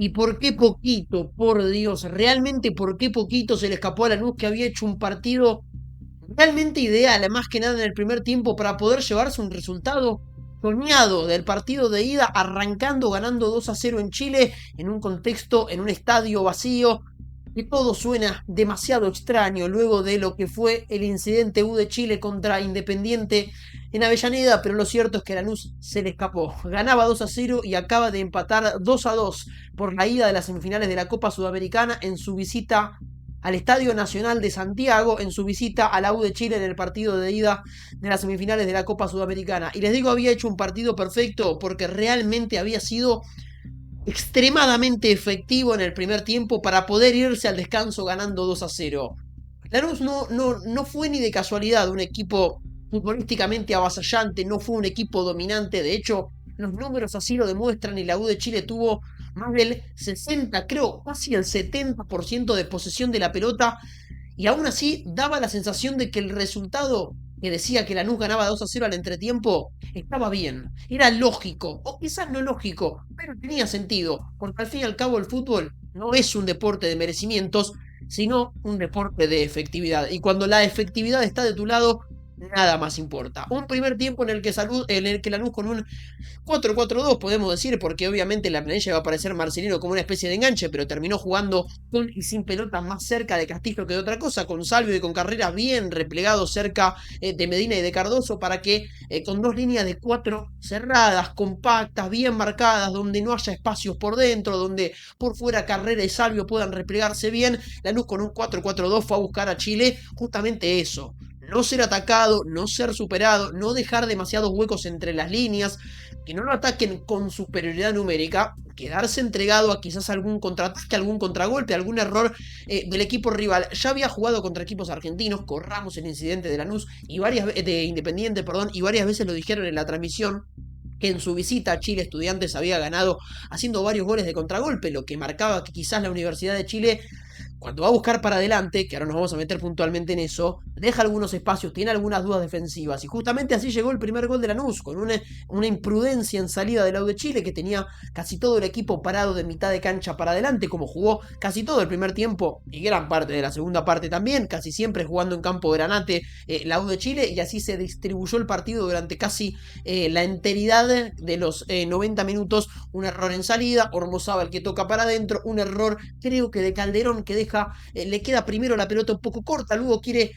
¿Y por qué poquito? Por Dios, realmente por qué poquito se le escapó a Lanús, que había hecho un partido realmente ideal, más que nada en el primer tiempo, para poder llevarse un resultado soñado del partido de ida, arrancando ganando 2-0 en Chile, en un contexto, en un estadio vacío, que todo suena demasiado extraño luego de lo que fue el incidente U de Chile contra Independiente en Avellaneda, pero lo cierto es que Lanús se le escapó. Ganaba 2-0 y acaba de empatar 2-2 por la ida de las semifinales de la Copa Sudamericana en su visita al Estadio Nacional de Santiago, en su visita a la U de Chile en el partido de ida de las semifinales de la Copa Sudamericana. Y les digo, había hecho un partido perfecto porque realmente había sido extremadamente efectivo en el primer tiempo para poder irse al descanso ganando 2-0. Lanús no fue ni de casualidad un equipo futbolísticamente avasallante, no fue un equipo dominante, de hecho los números así lo demuestran y la U de Chile tuvo más del 60, creo, casi el 70% de posesión de la pelota y aún así daba la sensación de que el resultado que decía que Lanús ganaba 2-0 al entretiempo estaba bien, era lógico, o quizás no lógico, pero tenía sentido, porque al fin y al cabo el fútbol no es un deporte de merecimientos, sino un deporte de efectividad. Y cuando la efectividad está de tu lado, nada más importa. Un primer tiempo en el que Lanús con un 4-4-2 podemos decir, porque obviamente en la planilla va a aparecer Marcelino como una especie de enganche, pero terminó jugando con y sin pelota más cerca de Castillo que de otra cosa, con Salvio y con Carreras bien replegados cerca de Medina y de Cardoso, para que con dos líneas de cuatro cerradas, compactas, bien marcadas, donde no haya espacios por dentro, donde por fuera Carrera y Salvio puedan replegarse bien, Lanús con un 4-4-2 fue a buscar a Chile justamente eso. No ser atacado, no ser superado, no dejar demasiados huecos entre las líneas, que no lo ataquen con superioridad numérica, quedarse entregado a quizás algún contraataque, algún contragolpe, algún error del equipo rival. Ya había jugado contra equipos argentinos, corramos el incidente de Lanús y de Independiente, perdón, y varias veces lo dijeron en la transmisión que en su visita a Chile Estudiantes había ganado haciendo varios goles de contragolpe, lo que marcaba que quizás la Universidad de Chile cuando va a buscar para adelante, que ahora nos vamos a meter puntualmente en eso, deja algunos espacios, tiene algunas dudas defensivas. Y justamente así llegó el primer gol de Lanús, con una imprudencia en salida del lado de Chile, que tenía casi todo el equipo parado de mitad de cancha para adelante, como jugó casi todo el primer tiempo y gran parte de la segunda parte también, casi siempre jugando en campo granate la U de Chile, y así se distribuyó el partido durante casi la enteridad de los 90 minutos. Un error en salida, Ormozábal que toca para adentro, un error creo que de Calderón que deja, le queda primero la pelota un poco corta, luego quiere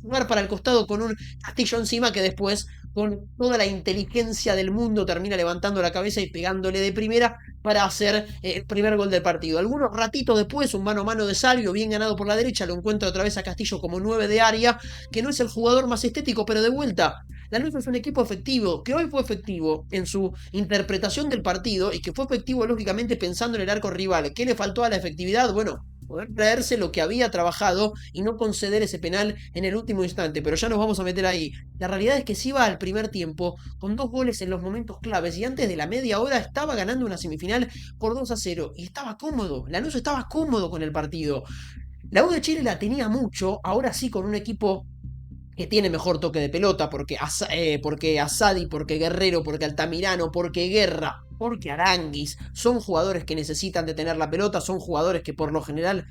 jugar para el costado con un Castillo encima que después con toda la inteligencia del mundo termina levantando la cabeza y pegándole de primera para hacer el primer gol del partido. Algunos ratitos después, un mano a mano de Salvio, bien ganado por la derecha, lo encuentra otra vez a Castillo como 9 de área, que no es el jugador más estético, pero de vuelta. Lanús es un equipo efectivo, que hoy fue efectivo en su interpretación del partido y que fue efectivo lógicamente pensando en el arco rival. ¿Qué le faltó a la efectividad? Bueno, poder traerse lo que había trabajado y no conceder ese penal en el último instante, pero ya nos vamos a meter ahí. La realidad es que se iba al primer tiempo con dos goles en los momentos claves y antes de la media hora estaba ganando una semifinal por 2-0 y estaba cómodo, Lanús estaba cómodo con el partido. La U de Chile la tenía mucho, ahora sí con un equipo que tiene mejor toque de pelota, porque Asadi, porque Guerrero, porque Altamirano, porque Guerra, porque Aranguis, son jugadores que necesitan de tener la pelota, son jugadores que por lo general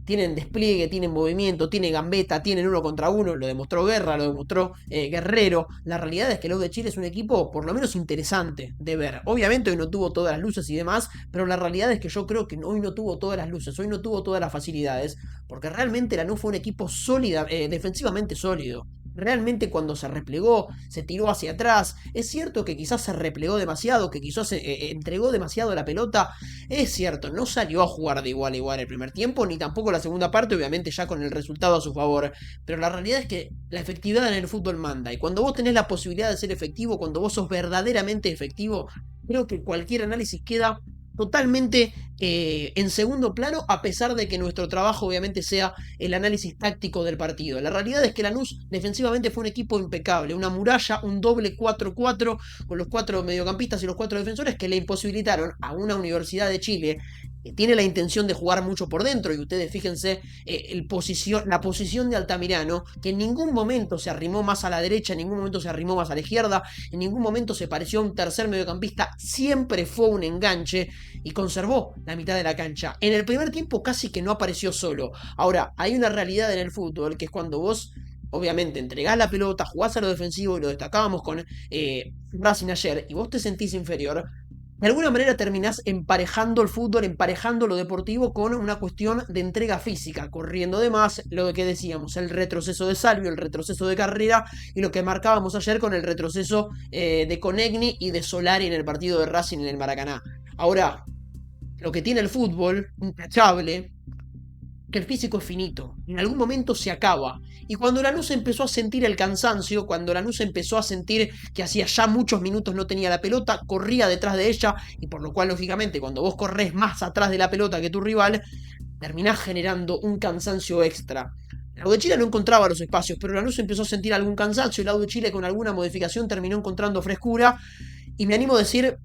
tienen despliegue, tienen movimiento, tienen gambeta, tienen uno contra uno, lo demostró Guerra, lo demostró Guerrero. La realidad es que el U de Chile es un equipo por lo menos interesante de ver. Obviamente hoy no tuvo todas las luces y demás, pero la realidad es que yo creo que hoy no tuvo todas las luces, hoy no tuvo todas las facilidades, porque realmente Lanús fue un equipo sólido, defensivamente sólido. Realmente cuando se replegó, se tiró hacia atrás. Es cierto que quizás se replegó demasiado, que quizás entregó demasiado la pelota. Es cierto, no salió a jugar de igual a igual el primer tiempo, ni tampoco la segunda parte, obviamente ya con el resultado a su favor. Pero la realidad es que la efectividad en el fútbol manda. Y cuando vos tenés la posibilidad de ser efectivo, cuando vos sos verdaderamente efectivo, creo que cualquier análisis queda totalmente en segundo plano, a pesar de que nuestro trabajo obviamente sea el análisis táctico del partido. La realidad es que Lanús defensivamente fue un equipo impecable, una muralla, un doble 4-4 con los cuatro mediocampistas y los cuatro defensores que le imposibilitaron a una Universidad de Chile tiene la intención de jugar mucho por dentro, y ustedes fíjense la posición de Altamirano, que en ningún momento se arrimó más a la derecha, en ningún momento se arrimó más a la izquierda, en ningún momento se pareció a un tercer mediocampista, siempre fue un enganche y conservó la mitad de la cancha. En el primer tiempo casi que no apareció solo. Ahora, hay una realidad en el fútbol, que es cuando vos obviamente entregás la pelota, jugás a lo defensivo, y lo destacábamos con Racing ayer, y vos te sentís inferior, de alguna manera terminás emparejando el fútbol, emparejando lo deportivo con una cuestión de entrega física, corriendo de más, lo que decíamos, el retroceso de Salvio, el retroceso de Carrera, y lo que marcábamos ayer con el retroceso de Conegni y de Solari en el partido de Racing en el Maracaná. Ahora, lo que tiene el fútbol, intachable, que el físico es finito, en algún momento se acaba. Y cuando Lanús empezó a sentir el cansancio, cuando Lanús empezó a sentir que hacía ya muchos minutos no tenía la pelota, corría detrás de ella, y por lo cual, lógicamente, cuando vos corres más atrás de la pelota que tu rival, terminás generando un cansancio extra. El lado de Chile no encontraba los espacios, pero Lanús empezó a sentir algún cansancio, el lado de Chile con alguna modificación terminó encontrando frescura, y me animo a decir,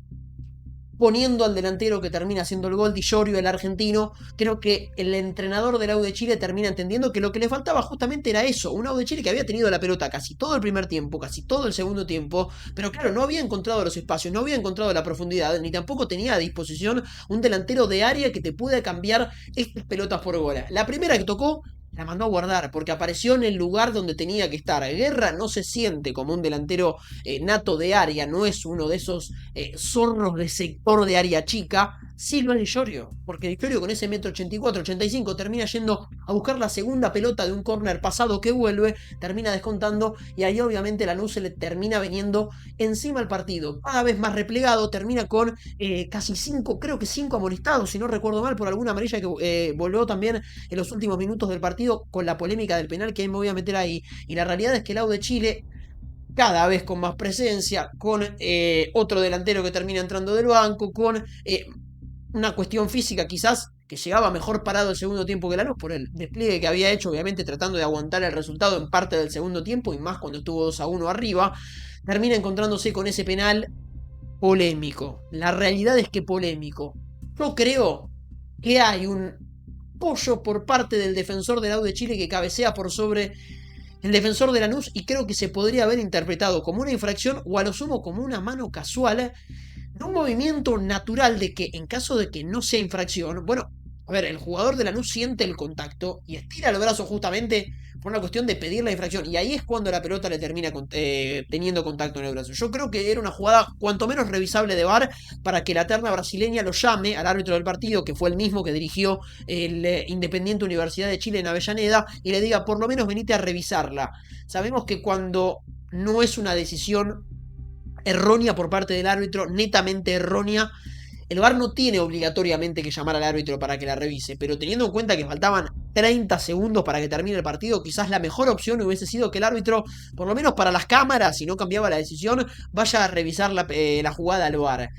poniendo al delantero que termina haciendo el gol, Di Llorio, el argentino, creo que el entrenador del AU de Chile termina entendiendo que lo que le faltaba justamente era eso, un AU de Chile que había tenido la pelota casi todo el primer tiempo, casi todo el segundo tiempo, pero claro, no había encontrado los espacios, no había encontrado la profundidad, ni tampoco tenía a disposición un delantero de área que te pueda cambiar estas pelotas por bola. La primera que tocó la mandó a guardar, porque apareció en el lugar donde tenía que estar. Guerra no se siente como un delantero nato de área, no es uno de esos zorros de sector de área chica. Sí lo es Di Llorio, porque Di Llorio con ese 1,84 m, 85 termina yendo a buscar la segunda pelota de un córner pasado que vuelve, termina descontando, y ahí obviamente Lanús se le termina veniendo encima el partido. Cada vez más replegado, termina con casi 5, creo que 5 amonestados, si no recuerdo mal, por alguna amarilla que volvió también en los últimos minutos del partido, con la polémica del penal que me voy a meter ahí. Y la realidad es que el AU de Chile, cada vez con más presencia, con otro delantero que termina entrando del banco, con una cuestión física quizás que llegaba mejor parado el segundo tiempo que Lanús, por el despliegue que había hecho, obviamente tratando de aguantar el resultado en parte del segundo tiempo, y más cuando estuvo 2-1 arriba, termina encontrándose con ese penal polémico. La realidad es que polémico. Yo creo que hay un apoyo por parte del defensor del AU de Chile que cabecea por sobre el defensor de Lanús, y creo que se podría haber interpretado como una infracción, o a lo sumo como una mano casual, de un movimiento natural, de que en caso de que no sea infracción, bueno, a ver, el jugador de Lanús siente el contacto y estira el brazo justamente por una cuestión de pedir la infracción, y ahí es cuando la pelota le termina teniendo contacto en el brazo. Yo creo que era una jugada cuanto menos revisable de VAR, para que la terna brasileña lo llame al árbitro del partido, que fue el mismo que dirigió el Independiente Universidad de Chile en Avellaneda, y le diga, por lo menos venite a revisarla. Sabemos que cuando no es una decisión errónea por parte del árbitro, netamente errónea, el VAR no tiene obligatoriamente que llamar al árbitro para que la revise, pero teniendo en cuenta que faltaban 30 segundos para que termine el partido, quizás la mejor opción hubiese sido que el árbitro, por lo menos para las cámaras, si no cambiaba la decisión, vaya a revisar la jugada al VAR.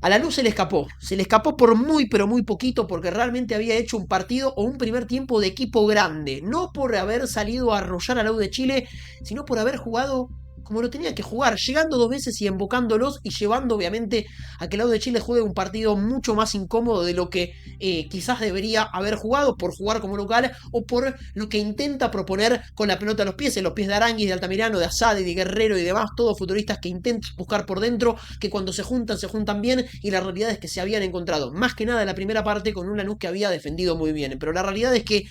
A Lanús se le escapó por muy pero muy poquito, porque realmente había hecho un partido o un primer tiempo de equipo grande, no por haber salido a arrollar al AU de Chile, sino por haber jugado como lo tenía que jugar, llegando 2 veces y embocándolos, y llevando obviamente a que el AU de Chile juegue un partido mucho más incómodo de lo que quizás debería haber jugado, por jugar como local, o por lo que intenta proponer con la pelota a los pies de Aranguis, de Altamirano, de Asadi, de Guerrero y demás, todos futbolistas que intentan buscar por dentro, que cuando se juntan bien, y la realidad es que se habían encontrado, más que nada en la primera parte, con un Lanús que había defendido muy bien, pero la realidad es que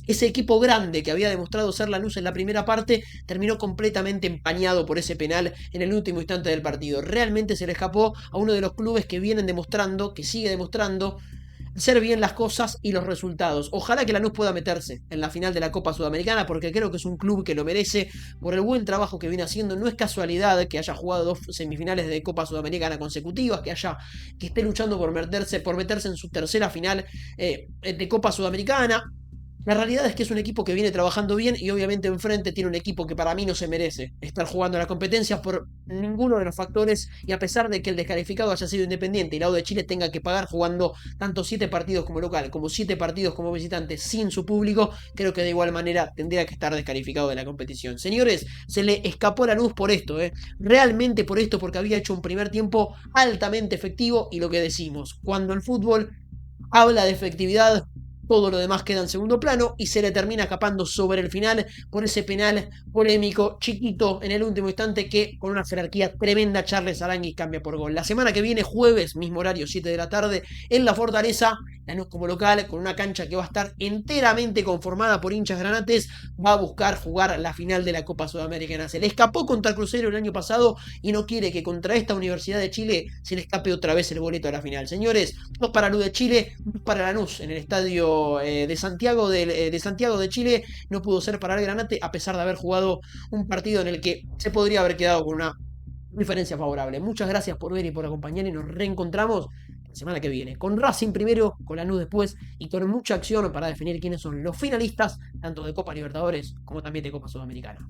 ese equipo grande que había demostrado ser Lanús en la primera parte, terminó completamente empañado por ese penal en el último instante del partido. Realmente se le escapó a uno de los clubes que vienen demostrando, que sigue demostrando hacer bien las cosas y los resultados. Ojalá que Lanús pueda meterse en la final de la Copa Sudamericana, porque creo que es un club que lo merece por el buen trabajo que viene haciendo. No es casualidad que haya jugado 2 semifinales de Copa Sudamericana consecutivas, que esté luchando por meterse en su tercera final de Copa Sudamericana. La realidad es que es un equipo que viene trabajando bien, y obviamente enfrente tiene un equipo que para mí no se merece estar jugando la competencia por ninguno de los factores, y a pesar de que el descalificado haya sido Independiente y el AU de Chile tenga que pagar jugando tanto 7 partidos como local como 7 partidos como visitante sin su público, creo que de igual manera tendría que estar descalificado de la competición. Señores, se le escapó la luz por esto, realmente por esto, porque había hecho un primer tiempo altamente efectivo, y lo que decimos, cuando el fútbol habla de efectividad. Todo lo demás queda en segundo plano y se le termina escapando sobre el final por ese penal polémico, chiquito, en el último instante que con una jerarquía tremenda Charles Aranguis cambia por gol. La semana que viene, jueves, mismo horario, 7 de la tarde, en la Fortaleza, Lanús como local, con una cancha que va a estar enteramente conformada por hinchas granates, va a buscar jugar la final de la Copa Sudamericana. Se le escapó contra Cruzeiro el año pasado y no quiere que contra esta Universidad de Chile se le escape otra vez el boleto a la final. Señores, 2 para Luz de Chile, 2 para Lanús en el estadio de Santiago de Chile. No pudo ser para el Granate a pesar de haber jugado un partido en el que se podría haber quedado con una diferencia favorable. Muchas gracias por ver y por acompañar y nos reencontramos la semana que viene con Racing primero, con Lanús después y con mucha acción para definir quiénes son los finalistas tanto de Copa Libertadores como también de Copa Sudamericana.